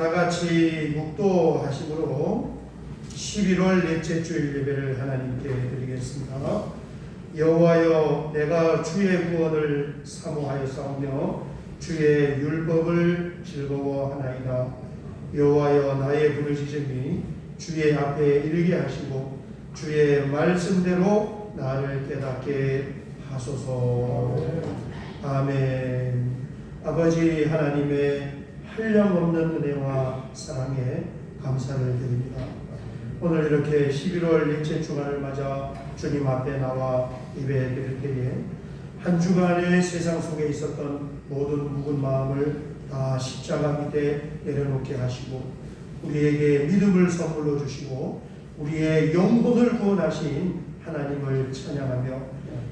다 같이 묵도하심으로 11월 넷째 주일 예배를 하나님께 드리겠습니다. 여호와여, 내가 주의 구원을 사모하여 싸우며 주의 율법을 즐거워하나이다. 여호와여, 나의 부르짖음이 주의 앞에 이르게 하시고 주의 말씀대로 나를 깨닫게 하소서. 아멘. 아버지 하나님의 한량없는 은혜와 사랑에 감사를 드립니다. 오늘 이렇게 11월 넷째 주간을 맞아 주님 앞에 나와 예배 드릴 때에 한 주간의 세상 속에 있었던 모든 묵은 마음을 다 십자가 밑에 내려놓게 하시고 우리에게 믿음을 선물로 주시고 우리의 영혼을 구원하신 하나님을 찬양하며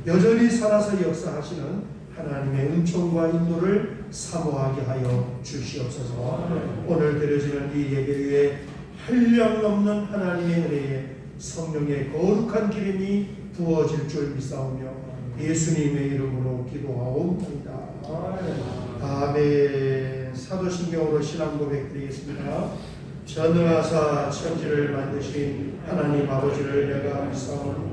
여전히 살아서 역사하시는 하나님의 은총과 인도를 사모하게 하여 주시옵소서. 오늘 드려지는 이 예배 위에 한량없는 하나님의 은혜에 성령의 거룩한 기름이 부어질 줄 믿사오며 예수님의 이름으로 기도하옵나이다. 아멘. 사도신경으로 신앙 고백 드리겠습니다. 전능하사 천지를 만드신 하나님 아버지를 내가 믿사오니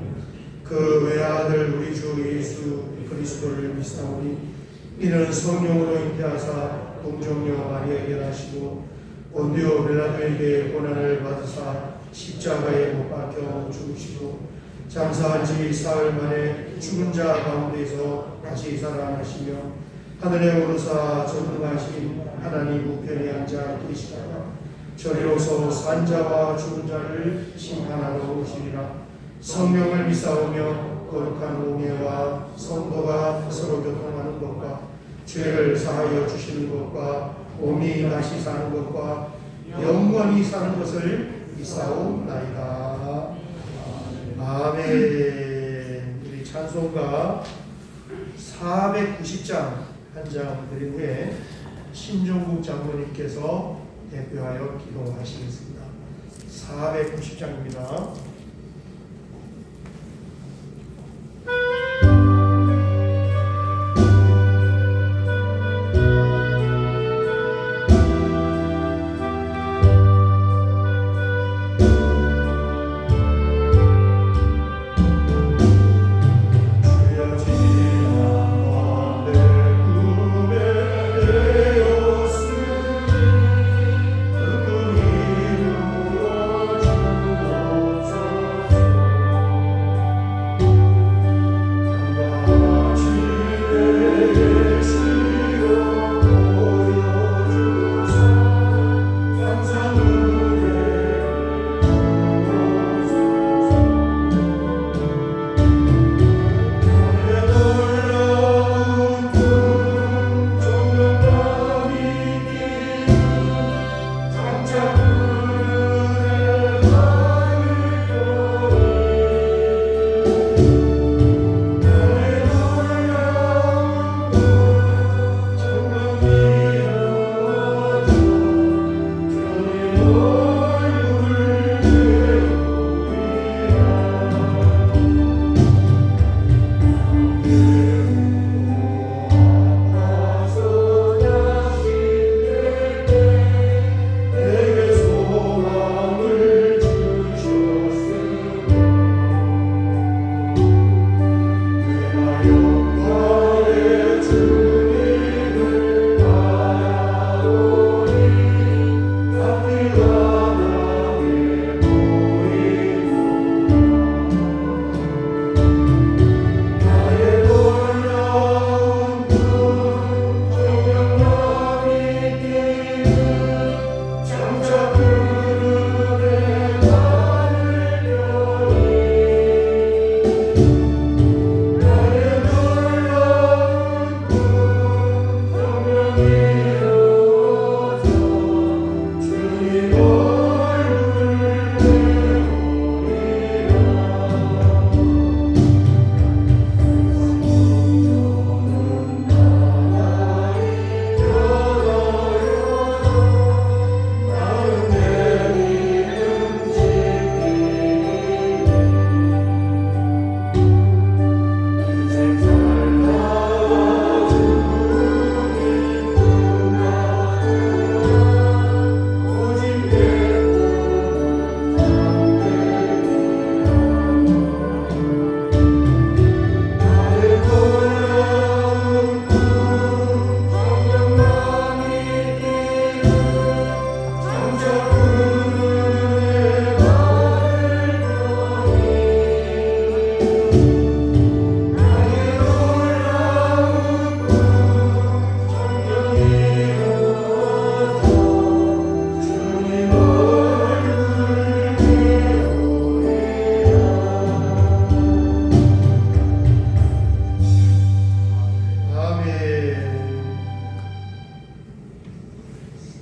그 외아들 우리 주 예수 그리스도를 믿사오니 이는 성령으로 잉태하사 동정녀 마리아에게 나시고 본디오 빌라도에게 고난을 받으사 십자가에 못 박혀 죽으시고 장사한 지 사흘 만에 죽은 자 가운데서 다시 살아나시며 하늘에 오르사 전능하신 하나님 우편에 앉아 계시다가 저리로서 산자와 죽은 자를 심판하러 오시리라. 성령을 믿사오며 거룩한 공예와 성도가 서로 교통하는 것과 죄를 사하여 주시는 것과 몸이 다시 사는 것과 영원히 사는 것을 믿사옵나이다. 아멘. 우리 찬송가 490장 한 장 드린 후에 신종국 장로님께서 대표하여 기도하시겠습니다. 490장입니다. 주옵소서.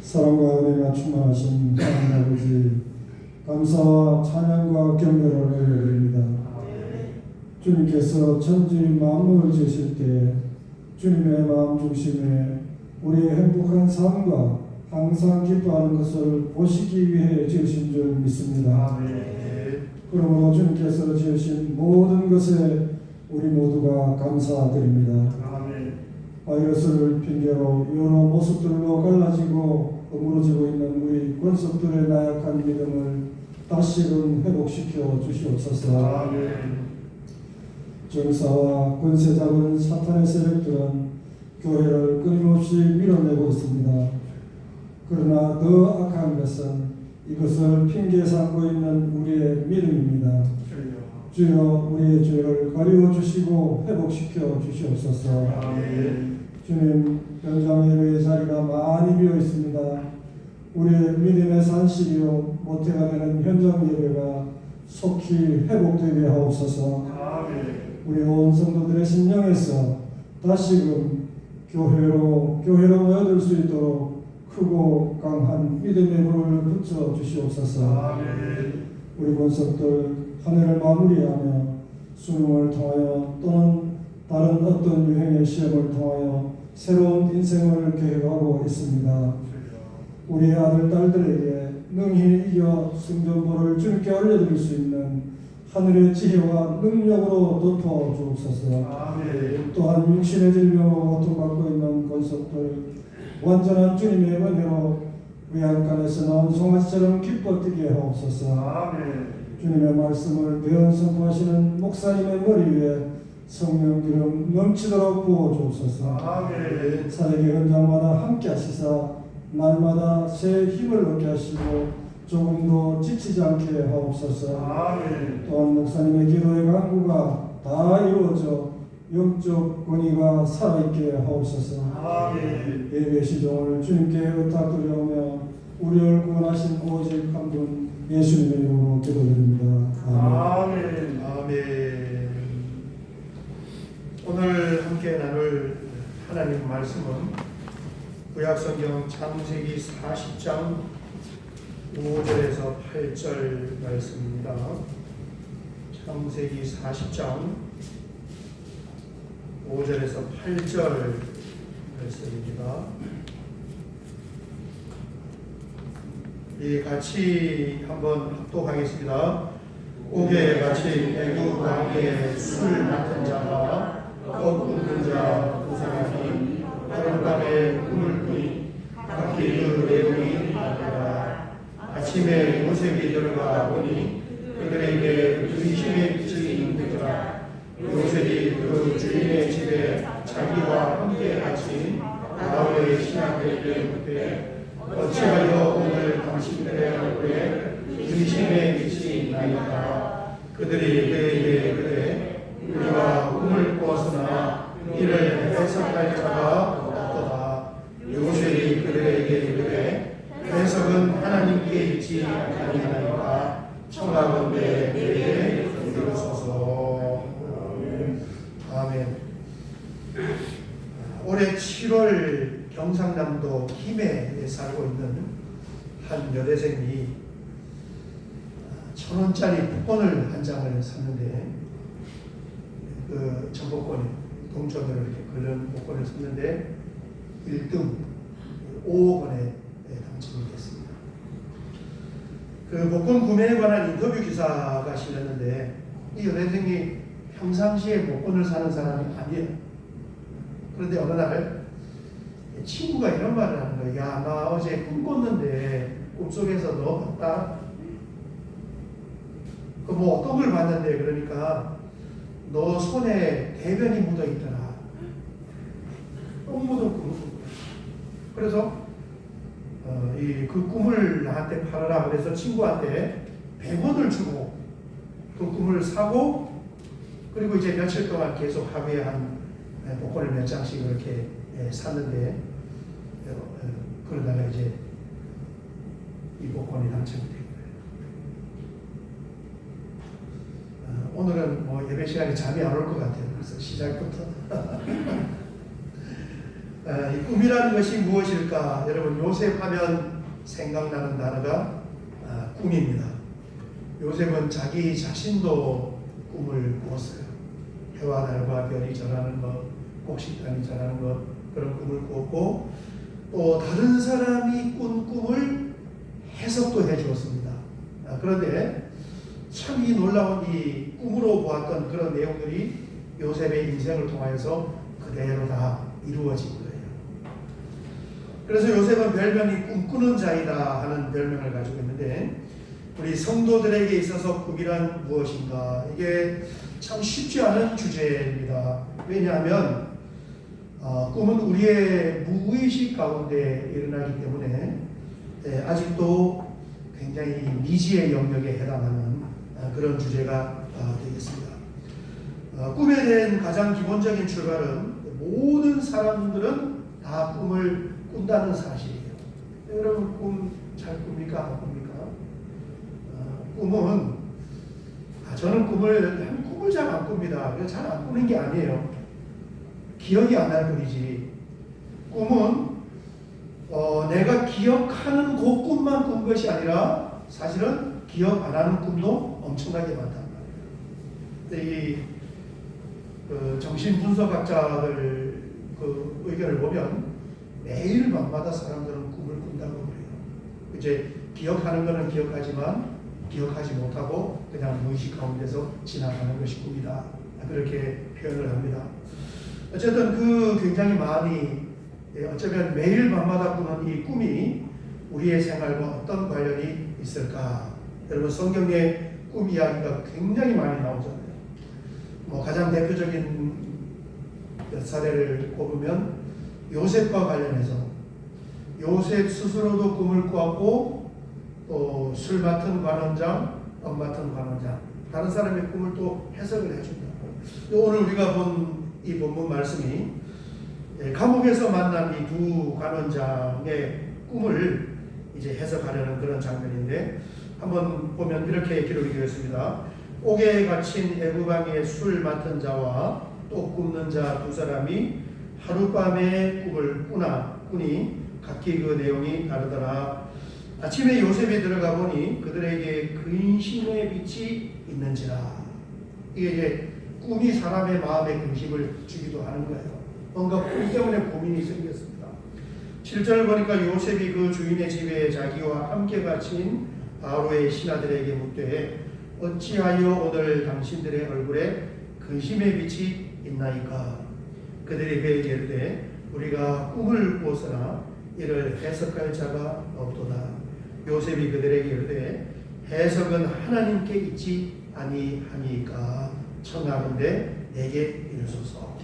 사랑과 은혜가 충만하신 하나님 아버지, 감사와 찬양과 경배를 올려드립니다. 주님께서 천지 만물을 지으실 때 주님의 마음 중심에 우리의 행복한 삶과 항상 기뻐하는 것을 보시기 위해 지으신 줄 믿습니다. 그러므로 주님께서 지으신 모든 것에 우리 모두가 감사드립니다. 바이러스를 핑계로 여러 모습들로 갈라지고 어무러지고 있는 우리 권속들의 나약한 믿음을 다시금 회복시켜 주시옵소서. 정사와 권세 잡은 사탄의 세력들은 교회를 끊임없이 밀어내고 있습니다. 그러나 더 악한 것은 이것을 핑계 삼고 있는 우리의 믿음입니다. 주여 우리의 죄를 가리워 주시고 회복시켜 주시옵소서. 주님, 현장 예배의 자리가 많이 비어 있습니다. 우리의 믿음의 산실이요 모태가 되는 현장 예배가 속히 회복되게 하옵소서. 우리 온 성도들의 심령에서 다시금 교회로 모여들 수 있도록 크고 강한 믿음의 불을 붙여 주시옵소서. 우리 권속들 한 해를 마무리하며 수능을 통하여 또는 다른 어떤 유행의 시험을 통하여 새로운 인생을 계획하고 있습니다. 우리 아들, 딸들에게 능히 이겨 승전보를 주님께 올려드릴 수 있는 하늘의 지혜와 능력으로 덮어 주옵소서. 또한 육신의 질병으로 고통받고 있는 권속들 완전한 주님의 은혜로 외양간에서 나온 송아지처럼 기뻐 뛰게 하옵소서. 주님의 말씀을 배운 선포하시는 목사님의 머리 위에 성령 기름 넘치도록 부어 주옵소서. 사역의 현장마다 함께 하시사 날마다 새 힘을 얻게 하시고 조금도 지치지 않게 하옵소서. 또한 목사님의 기도의 간구가 다 이루어져 영적 권위가 살아있게 하옵소서. 예배 시종을 주님께 의탁드리오며 우리를 구원하신 오직 한 분 예수님의 이름으로 기도드립니다. 아멘. 아멘. 오늘 함께 나눌 하나님 말씀은 구약성경 창세기 40장 5절에서 8절 말씀입니다. 창세기 40장 5절에서 8절 말씀입니다. 같이 한번 합독하겠습니다. 옥에 같이 애굽 왕의 술 맡은 자와 떡 굽는 자 두 사람이 하룻밤에 꿈을 꾸니 각기 그 내용이 다르더라. 아침에 요셉이 들어가 보니 그들에게 의심의 빛이 있는지라. 요셉이 그 주인의 집에 자기와 함께 갇힌 바로의 신하들에게 묻되 어찌하여 오늘 당신들의 얼굴에 의심의 빛이 있나이까. 그들이 그에게 이르되 우리가 꿈을 꾸었으나 이를 해석할 자가 없도다. 요셉이 그들에게 이르되 해석은 하나님께 있지 아니하나이까. 청하건대 내게 이르소서. 아멘. 올해 7월 경상남도 김해에 살고 있는 한 여대생이 1,000원짜리 복권을 한 장을 샀는데 전 복권이 동전으로 이렇게 걸른 복권을 샀는데 1등 5억 원에 당첨이 됐습니다. 그 복권 구매에 관한 인터뷰 기사가 실렸는데 이 여대생이 평상시에 복권을 사는 사람이 아니에요. 그런데 어느 날 친구가 이런 말을 하는 거예요. 야, 나 어제 꿈 꿨는데 꿈속에서 너 봤다? 그 뭐 어떤 걸 봤는데 그러니까 너 손에 대변이 묻어 있더라. 똥 묻은 꿈을 꾼 거야. 그래서 그 꿈을 나한테 팔아라. 그래서 친구한테 100원을 주고 그 꿈을 사고 그리고 이제 며칠 동안 계속 합의한 복권을 몇 장씩 이렇게 샀는데 그러다가 이제 이 복권이 당첨이 된 거예요. 오늘은 뭐 예배 시간에 잠이 안 올 것 같아요. 그래서 시작부터 이 꿈이라는 것이 무엇일까? 여러분, 요셉 하면 생각나는 단어가 꿈입니다. 요셉은 자기 자신도 꿈을 꾸었어요. 해와 달과 별이 절하는 것, 곡식단이 절하는 것, 그런 꿈을 꾸었고, 또 다른 사람이 꾼 꿈을 해석도 해 주었습니다. 그런데 참 이 놀라운 이 꿈으로 보았던 그런 내용들이 요셉의 인생을 통하여서 그대로 다 이루어진 거예요. 그래서 요셉은 별명이 꿈꾸는 자이다 하는 별명을 가지고 있는데, 우리 성도들에게 있어서 꿈이란 무엇인가? 이게 참 쉽지 않은 주제입니다. 왜냐하면 꿈은 우리의 무의식 가운데 일어나기 때문에 아직도 굉장히 미지의 영역에 해당하는 그런 주제가 되겠습니다. 꿈에 대한 가장 기본적인 출발은 모든 사람들은 다 꿈을 꾼다는 사실이에요. 여러분, 꿈 잘 꿉니까? 안 꿉니까? 꿈은 저는 꿈을 잘 안 꿉니다. 잘 안 꾸는 게 아니에요. 기억이 안 날 뿐이지. 꿈은 내가 기억하는 그 꿈만 꾼 것이 아니라 사실은 기억 안 하는 꿈도 엄청나게 많단 말이에요. 근데 정신분석학자들 그 의견을 보면 매일 밤마다 사람들은 꿈을 꾼다고 그래요. 이제 기억하는 거는 기억하지만 기억하지 못하고 그냥 무의식 가운데서 지나가는 것이 꿈이다. 그렇게 표현을 합니다. 어쨌든 그 굉장히 많이 어쩌면 매일 밤마다 꾸는 이 꿈이 우리의 생활과 어떤 관련이 있을까? 여러분, 성경에 꿈 이야기가 굉장히 많이 나오잖아요. 가장 대표적인 몇 사례를 꼽으면 요셉과 관련해서 요셉 스스로도 꿈을 꾸었고 또 술 맡은 관원장, 떡 맡은 관원장, 다른 사람의 꿈을 또 해석을 해준다. 오늘 우리가 본 이 본문 말씀이 감옥에서 만난 이 두 관원장의 꿈을 이제 해석하려는 그런 장면인데, 한번 보면 이렇게 기록이 되어 있습니다. 옥에 갇힌 애굽왕의 술 맡은 자와 또 굽는 자 두 사람이 하룻밤에 꿈을 꾸니 각기 그 내용이 다르더라. 아침에 요셉이 들어가 보니 그들에게 근심의 빛이 있는지라. 이게 이제 꿈이 사람의 마음에 근심을 주기도 하는 거예요. 뭔가 꿈 때문에 고민이 생겼습니다. 7절 보니까 요셉이 그 주인의 집에 자기와 함께 갇힌 바로의 신하들에게 묻되 어찌하여 오늘 당신들의 얼굴에 근심의 빛이 있나이까? 그들이 그에게 이르되 우리가 꿈을 꾸었으나 이를 해석할 자가 없도다. 요셉이 그들에게 이르되 해석은 하나님께 있지 아니하니까 청하건대 내게 이르소서.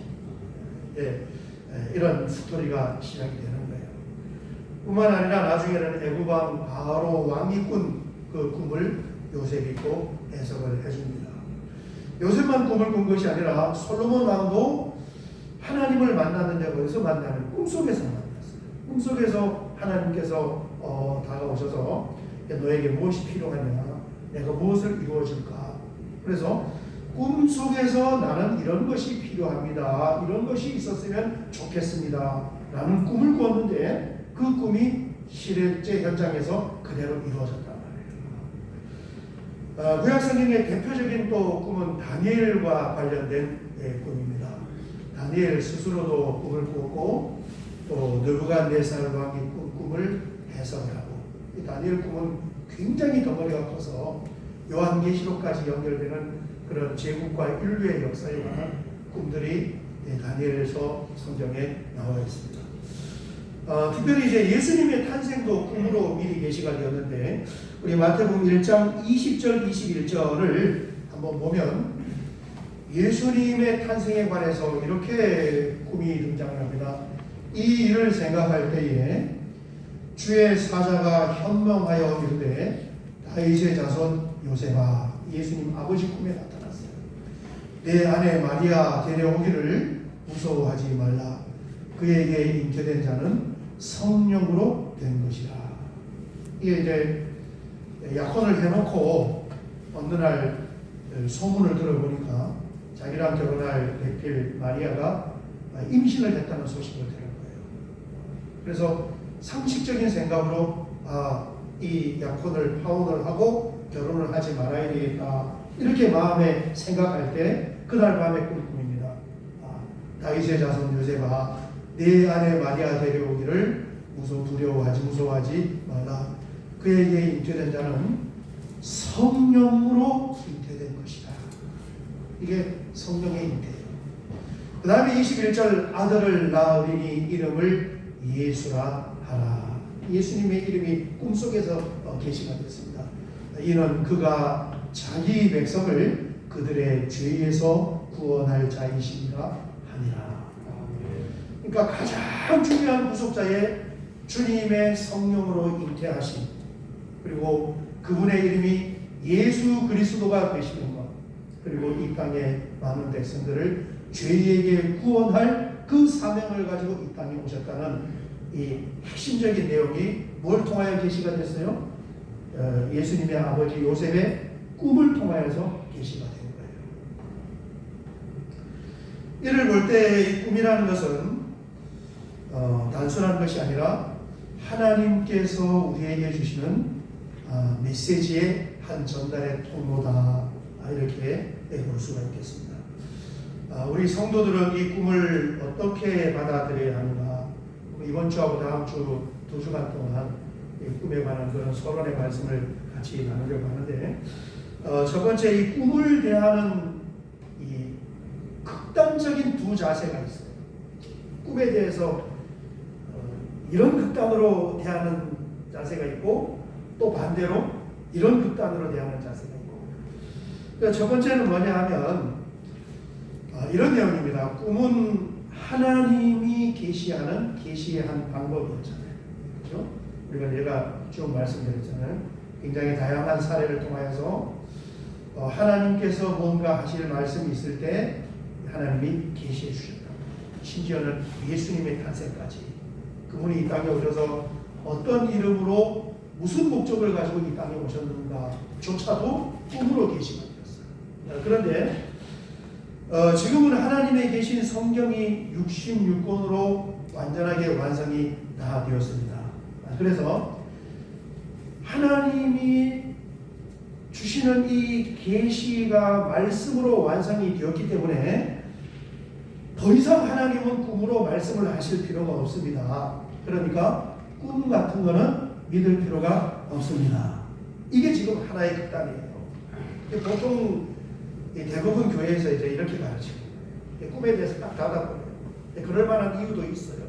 이런 스토리가 시작이 되는 거예요. 뿐만 아니라 나중에는 애굽왕 바로 왕이 꾼 그 꿈을 요셉이 또 해석을 해줍니다. 요셉만 꿈을 꾼 것이 아니라 솔로몬 왕도 하나님을 만났는데 어디서 만나는 꿈속에서 만났어요. 꿈속에서 하나님께서 다가오셔서 너에게 무엇이 필요하냐, 내가 무엇을 이루어줄까. 그래서 꿈속에서 나는 이런 것이 필요합니다, 이런 것이 있었으면 좋겠습니다 라는 꿈을 꾸었는데 그 꿈이 실제 현장에서 그대로 이루어졌단 말이에요. 구약성경의 대표적인 또 꿈은 다니엘과 관련된 꿈입니다. 다니엘 스스로도 꿈을 꾸었고 또 느부갓네살 왕이 꾼 꿈을 해석을 하고, 이 다니엘 꿈은 굉장히 덩어리가 커서 요한계시록까지 연결되는 그런 제국과 인류의 역사에 관한 꿈들이 다니엘서 성경에 나와 있습니다. 특별히 이제 예수님의 탄생도 꿈으로 미리 계시가 되었는데, 우리 마태복음 1장 20절 21절을 한번 보면 예수님의 탄생에 관해서 이렇게 꿈이 등장을 합니다. 이 일을 생각할 때에 주의 사자가 현명하여 이르되 다윗의 자손 요셉아, 예수님 아버지 꿈에 나타났어요. 내 아내 마리아 데려오기를 무서워하지 말라. 그에게 잉태된 자는 성령으로 된 것이라. 이게 이제 약혼을 해놓고 어느 날 소문을 들어보니까 자기랑 결혼할 백필 마리아가 임신을 했다는 소식을 들은 거예요. 그래서 상식적인 생각으로 이 약혼을 파혼을 하고 결혼을 하지 말아야 되겠다 이렇게 마음에 생각할 때 그날 밤에 꾼 꿈입니다. 다윗의 자손 요셉아 내 아내 마리아 데려오기를 무서워하지 말라. 그에게 잉태된 자는 성령으로 잉태된 것이다. 이게 성령의 잉태예요. 그 다음에 21절 아들을 낳으리니 이름을 예수라 하라. 예수님의 이름이 꿈속에서 계시가 됐습니다. 이는 그가 자기 백성을 그들의 죄에서 구원할 자이시니라 하니라. 그러니까 가장 중요한 구속자의 주님의 성령으로 잉태하심, 그리고 그분의 이름이 예수 그리스도가 되시는 것, 그리고 이 땅의 많은 백성들을 죄에게 구원할 그 사명을 가지고 이 땅에 오셨다는 이 핵심적인 내용이 뭘 통하여 계시가 됐어요? 예수님의 아버지 요셉의 꿈을 통하여서 계시가 된 거예요. 이를 볼 때 이 꿈이라는 것은 단순한 것이 아니라 하나님께서 우리에게 주시는 메시지의 한 전달의 통로다, 이렇게 볼 수가 있겠습니다. 우리 성도들은 이 꿈을 어떻게 받아들여야 하는가? 이번 주하고 다음 주 2주간 동안 이 꿈에 관한 그런 서론의 말씀을 같이 나누려고 하는데, 첫 번째 이 꿈을 대하는 이 극단적인 두 자세가 있어요. 꿈에 대해서 이런 극단으로 대하는 자세가 있고, 또 반대로 이런 극단으로 대하는 자세가 있고. 그러니까 첫 번째는 뭐냐 하면 이런 내용입니다. 꿈은 하나님이 계시하는 계시의 한 방법이었잖아요. 그렇죠? 우리가 얘가 쭉 말씀드렸잖아요. 굉장히 다양한 사례를 통하여서 하나님께서 뭔가 하실 말씀이 있을 때 하나님이 계시해 주셨다. 심지어는 예수님의 탄생까지 그분이 이 땅에 오셔서 어떤 이름으로 무슨 목적을 가지고 이 땅에 오셨는가 조차도 꿈으로 계시가 되었어요. 그런데 지금은 하나님의 계신 성경이 66권으로 완전하게 완성이 다 되었습니다. 그래서 하나님이 주시는 이 계시가 말씀으로 완성이 되었기 때문에 더 이상 하나님은 꿈으로 말씀을 하실 필요가 없습니다. 그러니까 꿈 같은 거는 믿을 필요가 없습니다. 이게 지금 하나의 극단이에요. 보통 대부분 교회에서 이제 이렇게 가르치고 꿈에 대해서 딱 닫아버려요. 그럴 만한 이유도 있어요.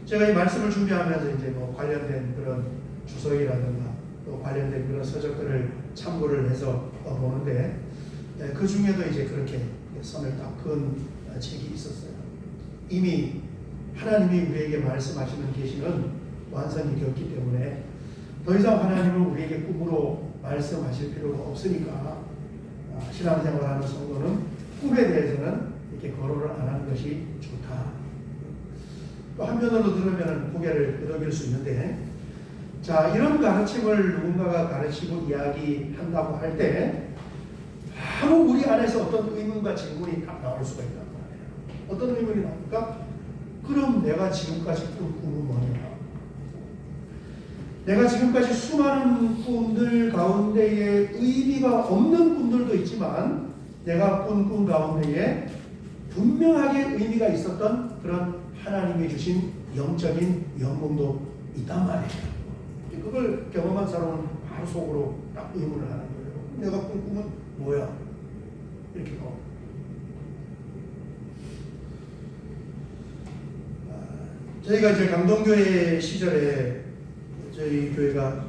제가 이 말씀을 준비하면서 이제 뭐 관련된 그런 주석이라든가 또 관련된 그런 서적들을 참고를 해서 보는데 그 중에도 이제 그렇게 선을 딱 그은 책이 있었어요. 이미 하나님이 우리에게 말씀하시는 계시는 완성이 되었기 때문에 더 이상 하나님은 우리에게 꿈으로 말씀하실 필요가 없으니까 신앙생활하는 성도는 꿈에 대해서는 이렇게 거론을 안 하는 것이 좋다. 또 한편으로 들으면 고개를 끄덕일 수 있는데, 자, 이런 가르침을 누군가가 가르치고 이야기한다고 할 때 바로 우리 안에서 어떤 의문과 질문이 딱 나올 수가 있단 말이에요. 어떤 의문이 나옵니까? 그럼 내가 지금까지 꾼 꿈은 뭐냐? 내가 지금까지 수많은 꿈들 가운데에 의미가 없는 꿈들도 있지만 내가 꾼 꿈 가운데에 분명하게 의미가 있었던 그런 하나님이 주신 영적인 영웅도 있단 말이에요. 그걸 경험한 사람은 바로 속으로 딱 의문을 하는 거예요. 내가 꾼 꿈은 뭐야? 이렇게 뭐. 저희가 이제 강동교회 시절에 저희 교회가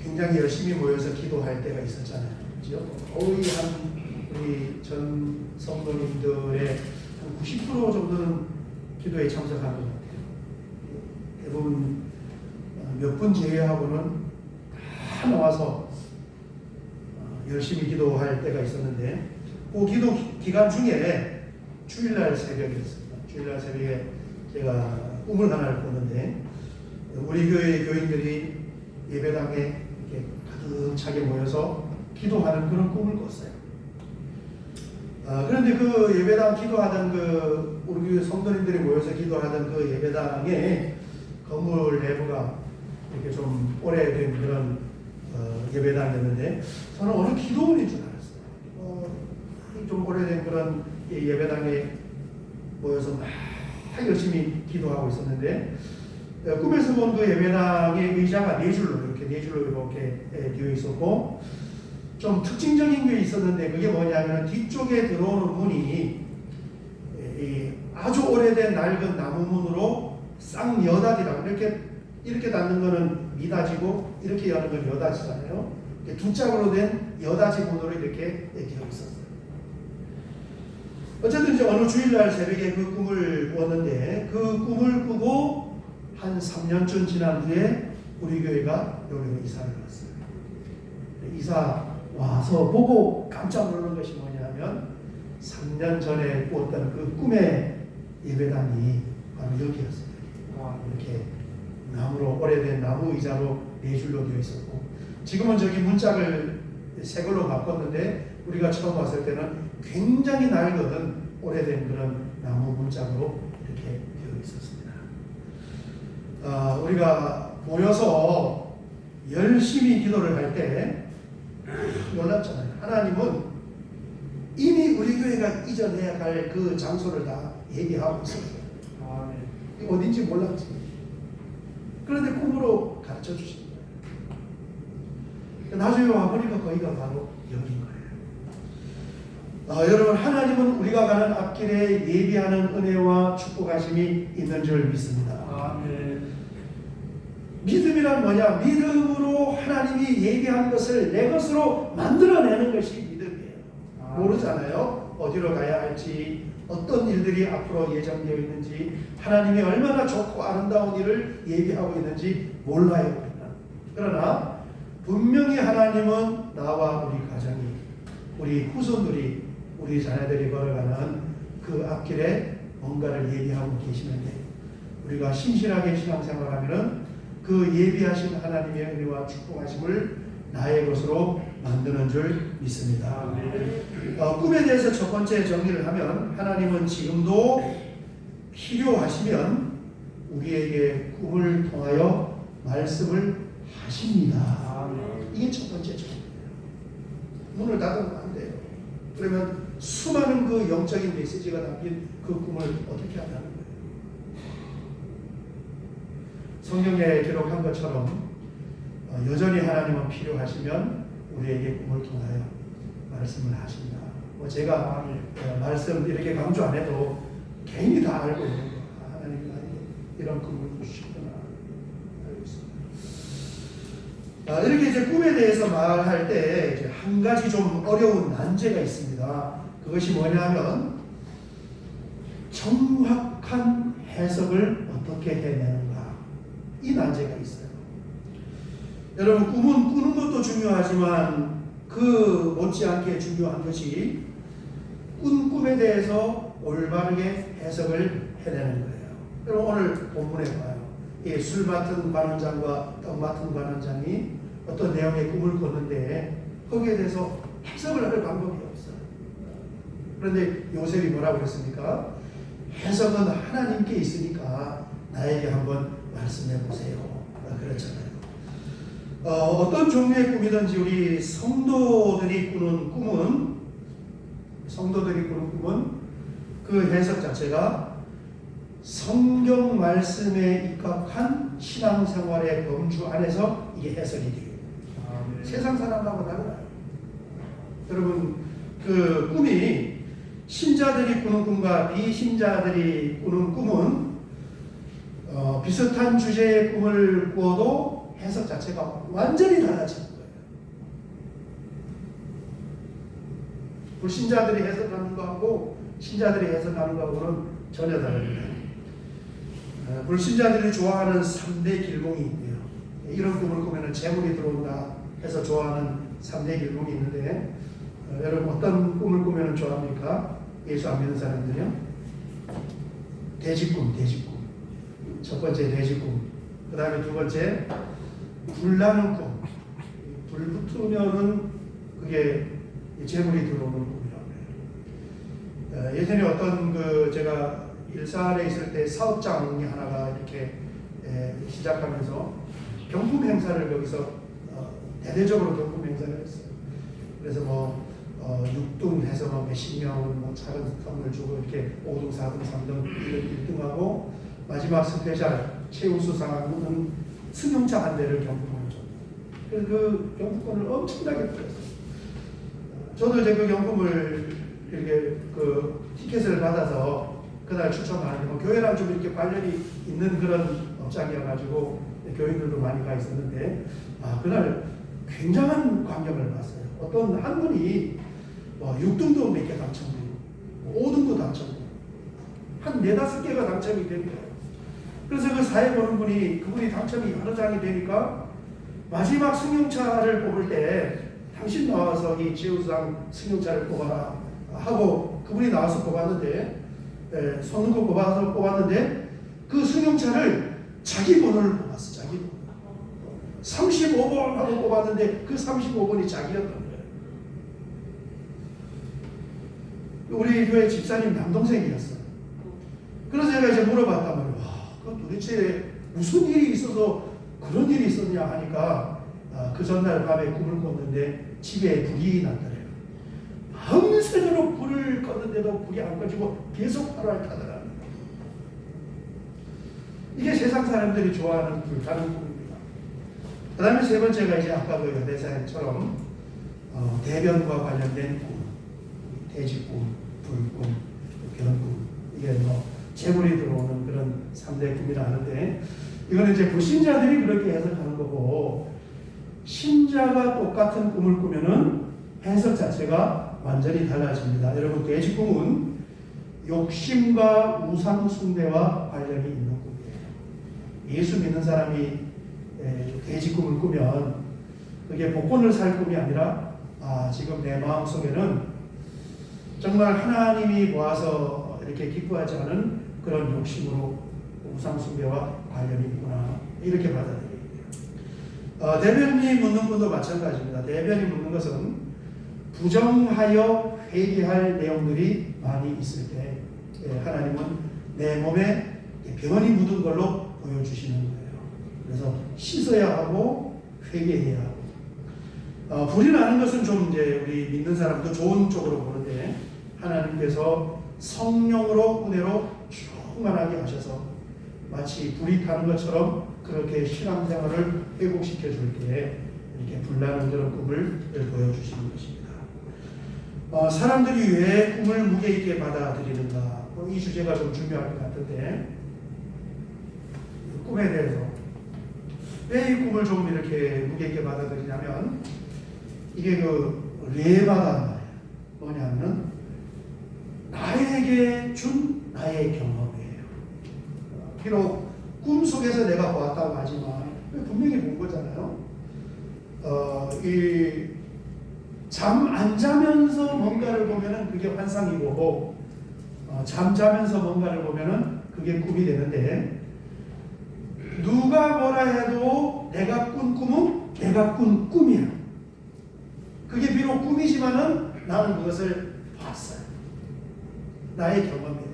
굉장히 열심히 모여서 기도할 때가 있었잖아요. 그렇죠? 거의 우리 전 성도님들의 한 90% 정도는 기도에 참석하는 것 같아요. 대부분 몇 분 제외하고는 다 나와서 열심히 기도할 때가 있었는데, 그 기도 기간 중에 주일날 새벽이었습니다. 주일날 새벽에 제가 꿈을 하나를 꿨는데, 우리 교회 교인들이 예배당에 이렇게 가득 차게 모여서 기도하는 그런 꿈을 꿨어요. 그런데 그 예배당 기도하던 우리 교회 성도님들이 모여서 기도하던 그 예배당의 건물 내부가 이렇게 좀 오래된 그런 예배당이었는데 저는 어느 기도원인 줄 알았어요. 좀 오래된 그런 예배당에 모여서 막 열심히 기도하고 있었는데 꿈에서 본 그 예배당의 의자가 네 줄로 이렇게 되어 있었고 좀 특징적인 게 있었는데 그게 뭐냐면 뒤쪽에 들어오는 문이 아주 오래된 낡은 나무 문으로 쌍여닫이라고 이렇게 닫는 거는 미닫이고 이렇게 여는 건 여닫이잖아요. 두 짝으로 된 여닫이 문으로 이렇게 되어 있었어요. 어쨌든 이제 어느 주일날 새벽에 그 꿈을 꾸었는데 그 꿈을 꾸고 한 3년쯤 지난 후에 우리 교회가 여기로 이사를 갔어요. 이사 와서 보고 깜짝 놀란 것이 뭐냐면 3년 전에 꾸었던 그 꿈의 예배당이 바로 여기였어요. 이렇게 나무로 오래된 나무 의자로 네 줄로 되어 있었고 지금은 저기 문짝을 새 걸로 바꿨는데 우리가 처음 왔을 때는 굉장히 낡은 오래된 그런 나무 문짝으로 이렇게 되어 있었습니다. 우리가 모여서 열심히 기도를 할 때 놀랍잖아요. 하나님은 이미 우리 교회가 이전해야 할 그 장소를 다 얘기하고 있었어요. 어딘지 몰랐지. 그런데 꿈으로 가르쳐 주신 거예요. 나중에 와보니까 거기가 바로 여기인 거예요. 여러분, 하나님은 우리가 가는 앞길에 예비하는 은혜와 축복하심이 있는 줄 믿습니다. 믿음이란 뭐냐? 믿음으로 하나님이 예비한 것을 내 것으로 만들어내는 것이 믿음이에요. 모르잖아요. 어디로 가야 할지, 어떤 일들이 앞으로 예정되어 있는지, 하나님이 얼마나 좋고 아름다운 일을 예비하고 있는지 몰라요. 우리는. 그러나 분명히 하나님은 나와 우리 가정이, 우리 후손들이, 우리 자녀들이 걸어가는 그 앞길에 뭔가를 예비하고 계시는데 우리가 신실하게 신앙생활하면은 그 예비하신 하나님의 은혜와 축복하심을 나의 것으로 만드는 줄 믿습니다. 꿈에 대해서 첫 번째 정리를 하면 하나님은 지금도 필요하시면 우리에게 꿈을 통하여 말씀을 하십니다. 이게 첫 번째 정리예요. 문을 닫으면 안 돼요. 그러면 수많은 그 영적인 메시지가 담긴 그 꿈을 어떻게 한다는 거예요. 성경에 기록한 것처럼 여전히 하나님은 필요하시면 우리에게 꿈을 통하여 말씀을 하신다. 제가 말씀 이렇게 강조 안 해도 개인이 다 알고 있는 거예요. 하나님이 나에게 이런 꿈을 주시구나 알고 있습니다. 이렇게 이제 꿈에 대해서 말할 때 이제 한 가지 좀 어려운 난제가 있습니다. 그것이 뭐냐면 정확한 해석을 어떻게 해내는가. 이 난제가 있어요. 여러분, 꿈은 꾸는 것도 중요하지만 그 못지않게 중요한 것이 꾼 꿈에 대해서 올바르게 해석을 해내는 거예요. 여러분, 오늘 본문에 봐요. 술 맡은 관원장과 떡 맡은 관원장이 어떤 내용의 꿈을 꿨는데 거기에 대해서 해석을 할 방법이 없어요. 그런데 요셉이 뭐라고 했습니까? 해석은 하나님께 있으니까 나에게 한번 말씀해 보세요. 그렇잖아요. 어떤 종류의 꿈이든지 우리 성도들이 꾸는 꿈은 그 해석 자체가 성경 말씀에 입각한 신앙생활의 범주 안에서 이게 해석이 돼요. 세상 사람하고 달라요. 여러분, 그 꿈이 신자들이 꾸는 꿈과 비신자들이 꾸는 꿈은 비슷한 주제의 꿈을 꾸어도 해석 자체가 완전히 달라지는 거예요. 불신자들이 해석하는 거하고 신자들이 해석하는 거하고는 전혀 다릅니다. 불신자들이 좋아하는 3대 길몽이 있대요. 이런 꿈을 꾸면 재물이 들어온다 해서 좋아하는 3대 길몽이 있는데 여러분 어떤 꿈을 꾸면 좋아합니까? 예수 안 믿는 사람들이요? 돼지꿈. 첫 번째 돼지꿈. 그 다음에 두 번째 불나는 꿈. 불 붙으면은 그게 재물이 들어오는 꿈이라고 해요. 예전에 어떤 제가 일산에 있을 때 사업장이 하나가 이렇게 시작하면서 경품 행사를 거기서 대대적으로 경품 행사를 했어요. 그래서 뭐 6등 해서 뭐 몇십 명은 뭐 작은 선물 주고 이렇게 5등, 4등, 3등, 1등하고 마지막 스페셜 최우수상은 승용차 한 대를 경품으로 줬어요. 그래서 그 경품권을 엄청나게 드렸어요. 저도 이제 그 경품을 이렇게 티켓을 받아서 그날 추첨하는데 뭐 교회랑 좀 이렇게 관련이 있는 그런 업장이어가지고 교인들도 많이 가 있었는데 그날 굉장한 광경을 봤어요. 어떤 한 분이 6등도 몇 개 당첨되고 5등도 당첨되고 한 4-5개가 당첨이 됩니다. 그래서 그 사회 보는 분이 그분이 당첨이 여러 장이 되니까 마지막 승용차를 뽑을 때 당신 나와서 이 최우수상 승용차를 뽑아라 하고 그분이 나와서 뽑았는데 손으로 뽑아서 뽑았는데 그 승용차를 자기 번호를 뽑았어. 자기 번호 35번 하고 뽑았는데 그 35번이 자기였던 거예요. 우리 교회 집사님 남동생이었어요. 그래서 제가 이제 물어봤단 말이에요. 그 도대체 무슨 일이 있어서 그런 일이 있었냐 하니까 그 전날 밤에 꿈을 꿨는데 집에 불이 났더래요. 밤새도록 불을 껐는데도 불이 안 꺼지고 계속 활활 타더라고요. 이게 세상 사람들이 좋아하는 불타는 꿈입니다. 그 다음에 세 번째가 이제 아까 그 여대사님처럼 대변과 관련된 꿈, 돼지꿈, 불꿈, 결혼꿈, 이게 뭐 재물이 들어오는 그런 3대 꿈이라 하는데 이거는 이제 불신자들이 그렇게 해석하는 거고 신자가 똑같은 꿈을 꾸면은 해석 자체가 완전히 달라집니다. 여러분 돼지꿈은 욕심과 우상 숭배와 관련이 있는 꿈이에요. 예수 믿는 사람이 돼지꿈을 꾸면 그게 복권을 살 꿈이 아니라 지금 내 마음속에는 정말 하나님이 모아서 이렇게 기뻐하지 않은 그런 욕심으로 우상 숭배와 관련이 있구나 이렇게 받아들입니다. 대변이 묻는 분도 마찬가지입니다. 대변이 묻는 것은 부정하여 회개할 내용들이 많이 있을 때 하나님은 내 몸에 병원이 묻은 걸로 보여주시는 거예요. 그래서 씻어야 하고 회개해야 하고 불이 나는 것은 좀 이제 우리 믿는 사람도 좋은 쪽으로 보는데 하나님께서 성령으로 은혜로 충만하게 하셔서 마치 불이 타는 것처럼 그렇게 신앙생활을 회복시켜 줄 때 이렇게 불나는 그런 꿈을 보여주시는 것입니다. 사람들이 왜 꿈을 무게 있게 받아들이는가? 이 주제가 좀 중요할 것 같은데 꿈에 대해서 왜 이 꿈을 좀 이렇게 무게 있게 받아들이냐면 이게 그 레마다 말이에요. 뭐냐면 나에게 준 나의 경험이에요. 비록 꿈속에서 내가 보았다고 하지만 분명히 본 거잖아요. 이 잠 안 자면서 뭔가를 보면은 그게 환상이고 잠자면서 뭔가를 보면은 그게 꿈이 되는데 누가 뭐라 해도 내가 꾼 꿈은 내가 꾼 꿈이야. 그게 비록 꿈이지만은 나는 그것을 봤어요. 나의 경험이에요.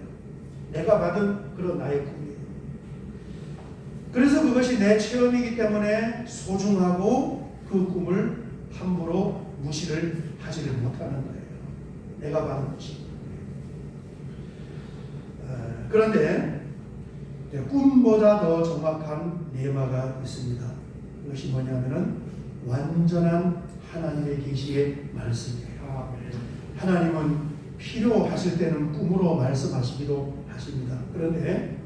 내가 받은 그런 나의 꿈이에요. 그래서 그것이 내 체험이기 때문에 소중하고 그 꿈을 함부로 무시를 하지를 못하는 거예요. 내가 받은 것이. 그런데 꿈보다 더 정확한 레마가 있습니다. 그것이 뭐냐면은 완전한 하나님의 계시의 말씀이에요. 하나님은 필요하실 때는 꿈으로 말씀하시기도 하십니다. 그런데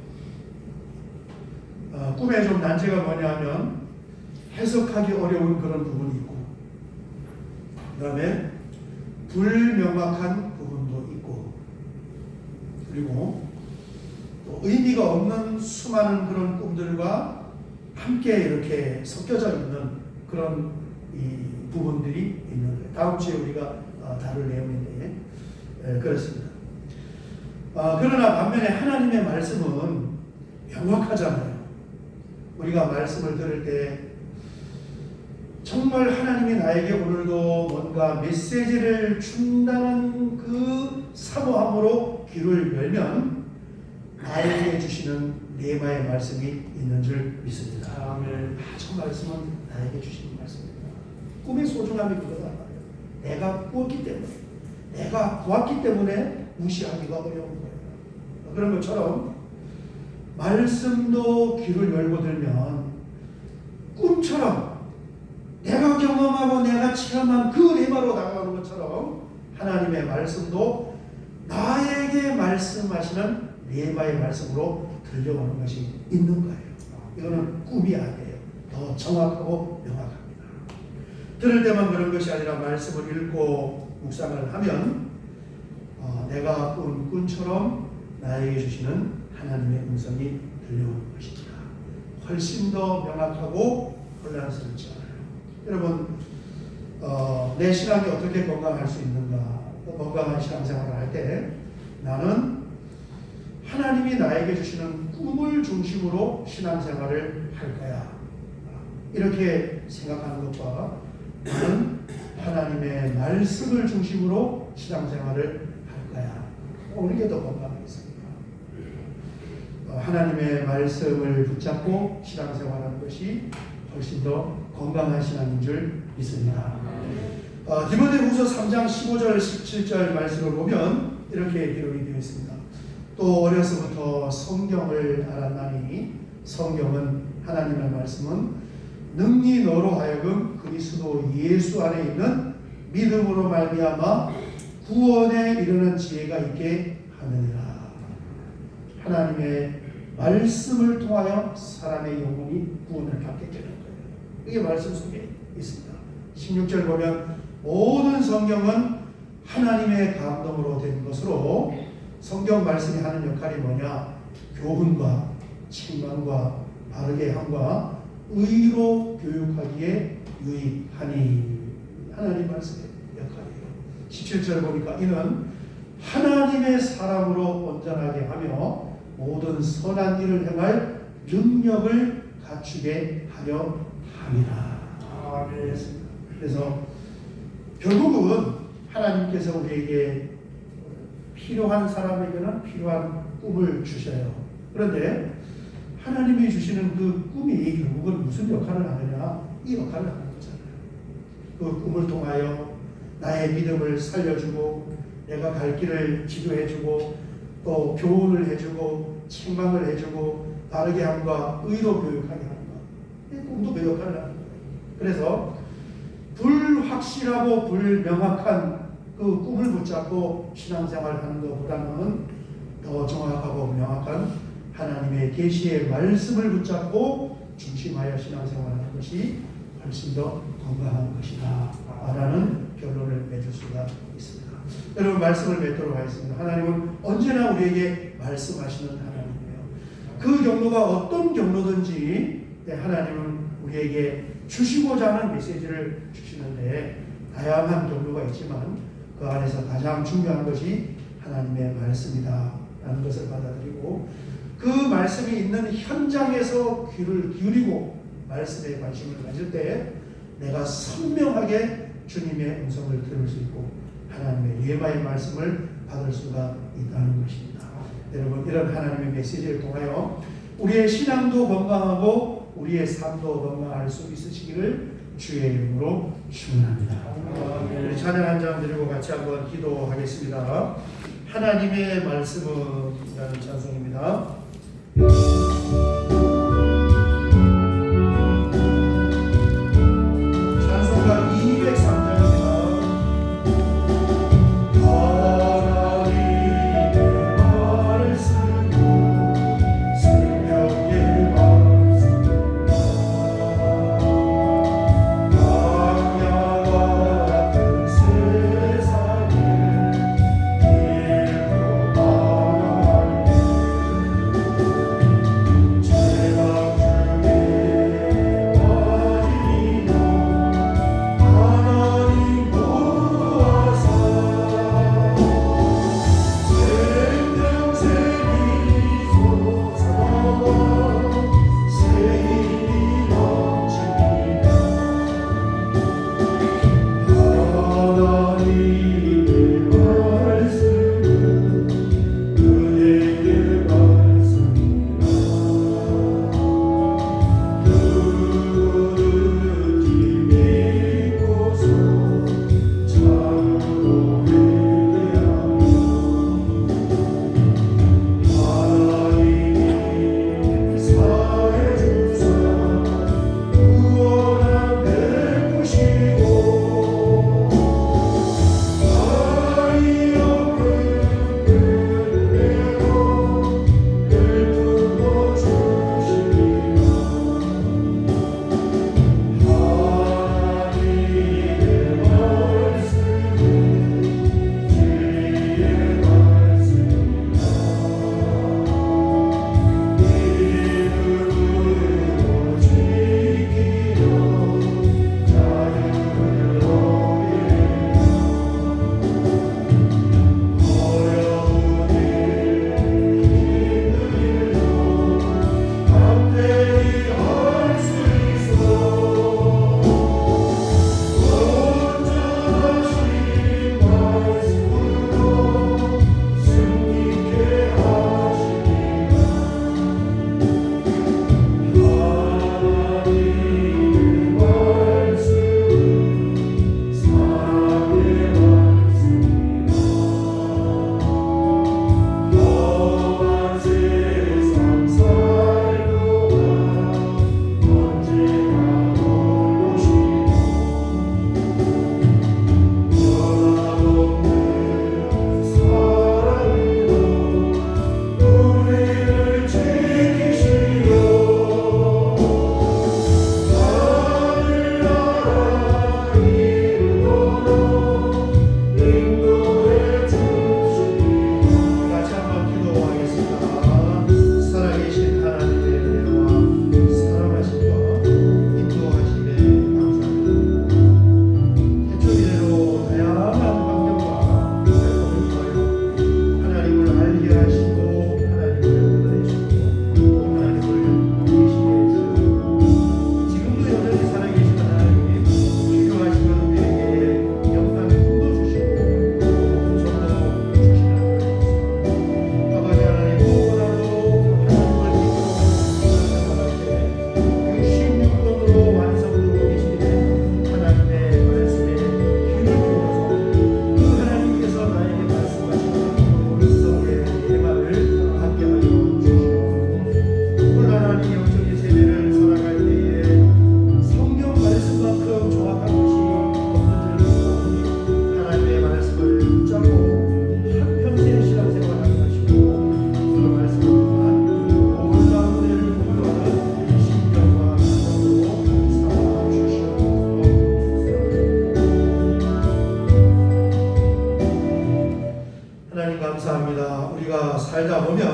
꿈의 좀 난제가 뭐냐면 해석하기 어려운 그런 부분이 있고 그 다음에 불명확한 부분도 있고 그리고 또 의미가 없는 수많은 그런 꿈들과 함께 이렇게 섞여져 있는 그런 이 부분들이 있는 거예요. 다음 주에 우리가 다룰 내용인데 그렇습니다. 그러나 반면에 하나님의 말씀은 명확하잖아요. 우리가 말씀을 들을 때 정말 하나님이 나에게 오늘도 뭔가 메시지를 준다는 그 사모함으로 귀를 열면 나에게 주시는 레마의 말씀이 있는 줄 믿습니다. 아멘. 저 말씀은 나에게 주시는 말씀입니다. 꿈의 소중함이 그거다 말이에요. 내가 꾸었기 때문에, 내가 보았기 때문에 무시하기가 어려운 거예요. 그런 것처럼 말씀도 귀를 열고 들면 꿈처럼 내가 경험하고 내가 체험한 그 레마로 다가오는 것처럼 하나님의 말씀도 나에게 말씀하시는 레마의 말씀으로 들려오는 것이 있는 거예요. 이거는 꿈이 아니에요. 더 정확하고 명확합니다. 들을 때만 그런 것이 아니라 말씀을 읽고 묵상을 하면 내가 꾼 꿈처럼 나에게 주시는 하나님의 음성이 들려오는 것입니다. 훨씬 더 명확하고 혼란스럽지 않아요. 여러분, 내 신앙이 어떻게 건강할 수 있는가? 건강한 신앙생활을 할 때 나는 하나님이 나에게 주시는 꿈을 중심으로 신앙생활을 할 거야. 이렇게 생각하는 것과 나는 하나님의 말씀을 중심으로 신앙생활을 할 거야. 어느 게 더 건강하겠습니까? 하나님의 말씀을 붙잡고 신앙생활하는 것이 훨씬 더 건강한 신앙인 줄 믿습니다. 디모데후서 3장 15절 17절 말씀을 보면 이렇게 기록이 되어 있습니다. 또 어려서부터 성경을 알았나니 성경은 하나님의 말씀은 능히 너로 하여금 그리스도 예수 안에 있는 믿음으로 말미암아 구원에 이르는 지혜가 있게 하느니라. 하나님의 말씀을 통하여 사람의 영혼이 구원을 받게 되는 거예요. 이게 말씀 속에 있습니다. 16절 보면 모든 성경은 하나님의 감동으로 된 것으로 성경 말씀이 하는 역할이 뭐냐? 교훈과 책망과 바르게 함과 의로 교육하기에 유익하니. 하나님 말씀의 역할이에요. 17절 보니까 이는 하나님의 사람으로 온전하게 하며 모든 선한 일을 행할 능력을 갖추게 하려 함이라. 아멘. 그래서 결국은 하나님께서 우리에게 필요한 사람에게는 필요한 꿈을 주셔요. 그런데 하나님이 주시는 그 꿈이 결국은 무슨 역할을 하느냐? 이 역할을 하는 거잖아요. 그 꿈을 통하여 나의 믿음을 살려주고 내가 갈 길을 지도해주고 또 교훈을 해주고 책망을 해주고 바르게 함과 의로 교육하게 하는 것. 이 꿈도 그 역할을 하는 거예요. 그래서 불확실하고 불명확한 그 꿈을 붙잡고 신앙생활을 하는 것보다는 더 정확하고 명확한 하나님의 계시의 말씀을 붙잡고 중심하여 신앙생활하는 것이 훨씬 더 건강한 것이다 라는 결론을 맺을 수가 있습니다. 여러분, 말씀을 맺도록 하겠습니다. 하나님은 언제나 우리에게 말씀하시는 하나님이에요. 그 경로가 어떤 경로든지 하나님은 우리에게 주시고자 하는 메시지를 주시는데 다양한 경로가 있지만 그 안에서 가장 중요한 것이 하나님의 말씀이다 라는 것을 받아들이고 그 말씀이 있는 현장에서 귀를 기울이고 말씀에 관심을 가질 때 내가 선명하게 주님의 음성을 들을 수 있고 하나님의 예마의 말씀을 받을 수가 있다는 것입니다. 여러분, 이런 하나님의 메시지를 통하여 우리의 신앙도 건강하고 우리의 삶도 건강할 수 있으시기를 주의 이름으로 축원합니다. 우리 찬양 한 장 드리고 같이 한번 기도하겠습니다. 하나님의 말씀은 라는 찬송입니다. 찬송가 203장입니다. 하나님의 말씀은 생명의 말씀이라 광야와 같은 세상에 길고 망할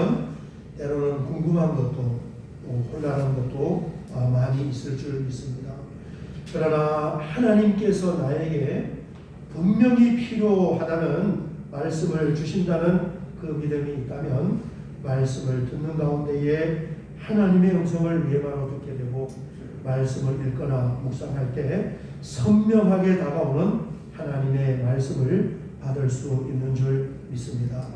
보면 때로는 궁금한 것도 또 혼란한 것도 많이 있을 줄 믿습니다. 그러나 하나님께서 나에게 분명히 필요하다는 말씀을 주신다는 그 믿음이 있다면 말씀을 듣는 가운데에 하나님의 음성을 예마로 듣게 되고 말씀을 읽거나 묵상할 때 선명하게 다가오는 하나님의 말씀을 받을 수 있는 줄 믿습니다.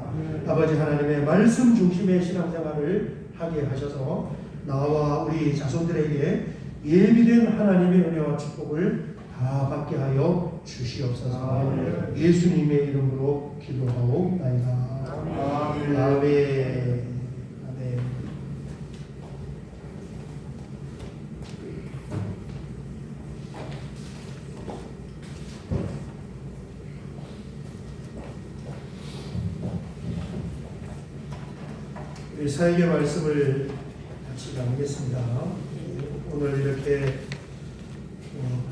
아버지 하나님의 말씀 중심의 신앙생활을 하게 하셔서 나와 우리 자손들에게 예비된 하나님의 은혜와 축복을 다 받게 하여 주시옵소서. 예수님의 이름으로 기도하옵나이다. 아멘. 아멘. 우리 사역의 말씀을 같이 나누겠습니다. 오늘 이렇게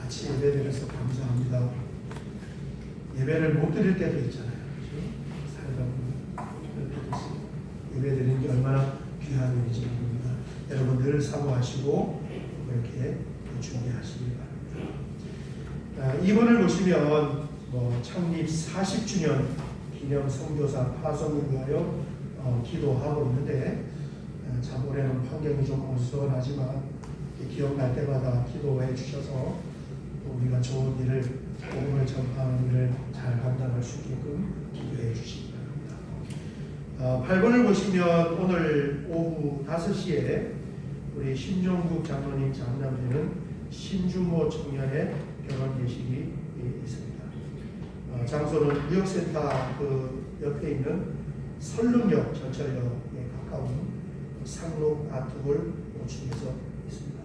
같이 예배드려서 감사합니다. 예배를 못 드릴 때도 있잖아요. 살다 보면 예배드리는 게 얼마나 귀한 일인지 모릅니다. 여러분 늘 사모하시고 이렇게 준비하시기 바랍니다. 이번을 보시면 창립 40주년 기념 선교사 파송을 위하여 기도하고 있는데 참 올해는 환경이 좀 어수선하지만 기억날 때마다 기도해 주셔서 우리가 좋은 일을 복음을 전파하는 일을 잘 감당할 수 있게끔 기도해 주시기 바랍니다. 8번을 보시면 오늘 오후 5시에 우리 신종국 장로님 장남되는 신주모 청년의 결혼 예식이 있습니다. 장소는 무역센터 그 옆에 있는 설릉역 전철역에 가까운 상록 아트홀 5층에서 있습니다.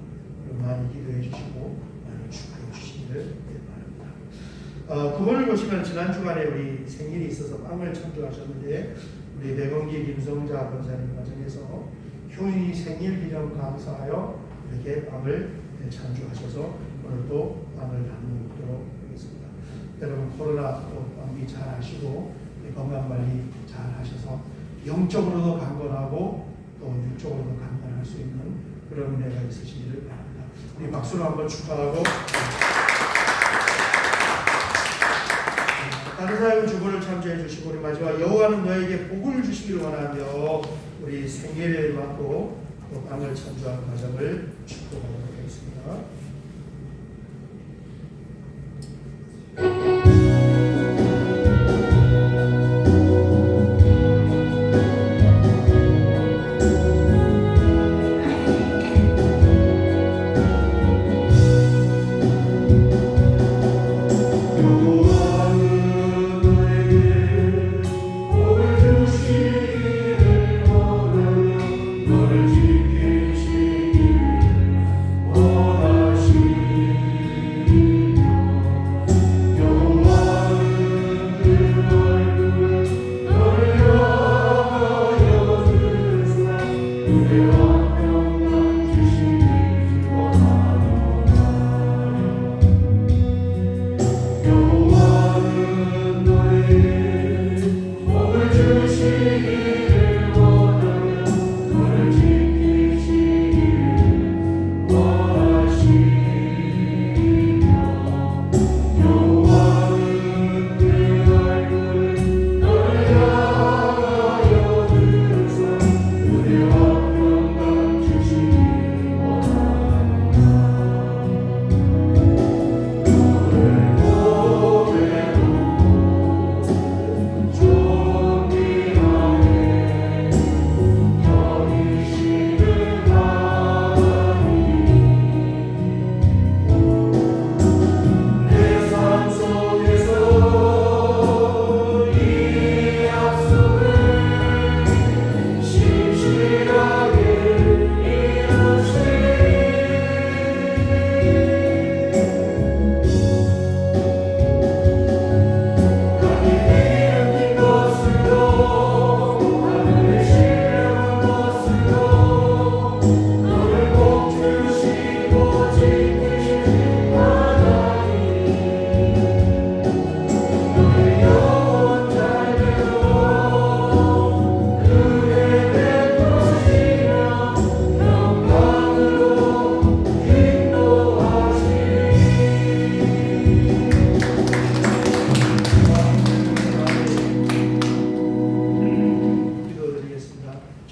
많이 기도해 주시고 많이 축하해 주시기를 바랍니다. 9번을 보시면 지난 주간에 우리 생일이 있어서 빵을 창조하셨는데 우리 내건기 김성자 권사님 과정에서 효인이 생일 기념 감사하여 이렇게 빵을 창조하셔서 오늘도 빵을 나누도록 하겠습니다. 여러분 코로나 감기 잘 하시고 건강 관리 잘 하셔서 영적으로도 강건하고 또 육적으로도 강건할 수 있는 그런 은혜가 있으시기를 바랍니다. 우리 박수로 한번 축하하고 다른 사역은 주보를 참조해 주시고 우리 마지막 여호와는 너에게 복을 주시기를 원하며 우리 생일을 맞고 또 빵을 참조하는 과정을 축복하도록 하겠습니다.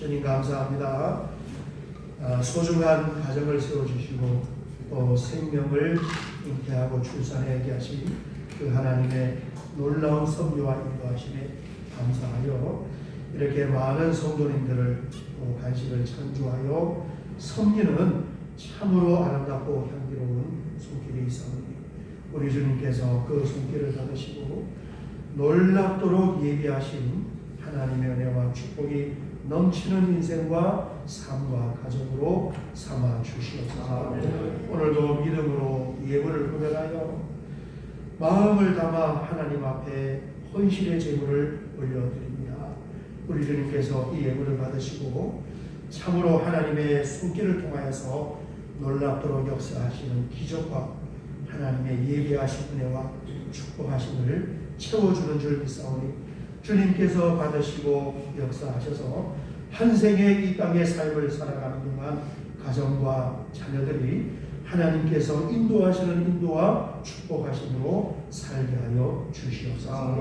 주님 감사합니다. 소중한 가정을 세워주시고 또 생명을 잉태하고 출산하게 하신 그 하나님의 놀라운 섭리와 인도하심에 감사하여 이렇게 많은 성도님들을 또 간식을 찬주하여 섬기는 참으로 아름답고 향기로운 손길이 있사오니 우리 주님께서 그 손길을 받으시고 놀랍도록 예비하신 하나님의 은혜와 축복이 넘치는 인생과 삶과 가정으로 삼아 주시옵소서. 오늘도 믿음으로 예물을 구별하여 마음을 담아 하나님 앞에 헌신의 제물을 올려드립니다. 우리 주님께서 이 예물을 받으시고 참으로 하나님의 손길을 통하여서 놀랍도록 역사하시는 기적과 하나님의 예비하신 은혜와 축복하심을 채워주는 줄 믿사오니 주님께서 받으시고 역사하셔서 한 생의 이 땅의 삶을 살아가는 동안 가정과 자녀들이 하나님께서 인도하시는 인도와 축복하심으로 살게 하여 주시옵소서.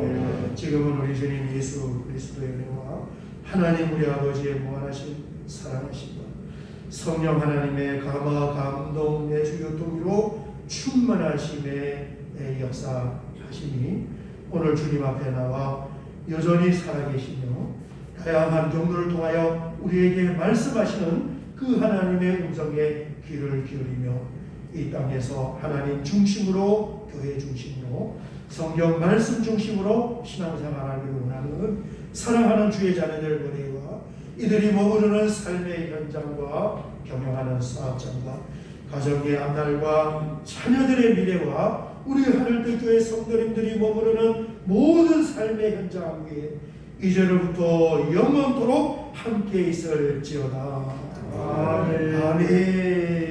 지금은 우리 주님 예수 그리스도의 은혜와 하나님 우리 아버지의 무한하신 사랑하심과 성령 하나님의 감화 감동 내주 교통으로 충만하심의 역사하심이 오늘 주님 앞에 나와 여전히 살아계시며 다양한 경로를 통하여 우리에게 말씀하시는 그 하나님의 음성에 귀를 기울이며 이 땅에서 하나님 중심으로 교회 중심으로 성경 말씀 중심으로 신앙생활하기를 원하는 사랑하는 주의 자녀들 머리와 이들이 머무르는 삶의 현장과 경영하는 사업장과 가정의 앞날과 자녀들의 미래와 우리 하늘빛교회 성도님들이 머무르는 모든 삶의 현장 위에 이제로부터 영원토록 함께 있을지어다. 아멘. 아멘.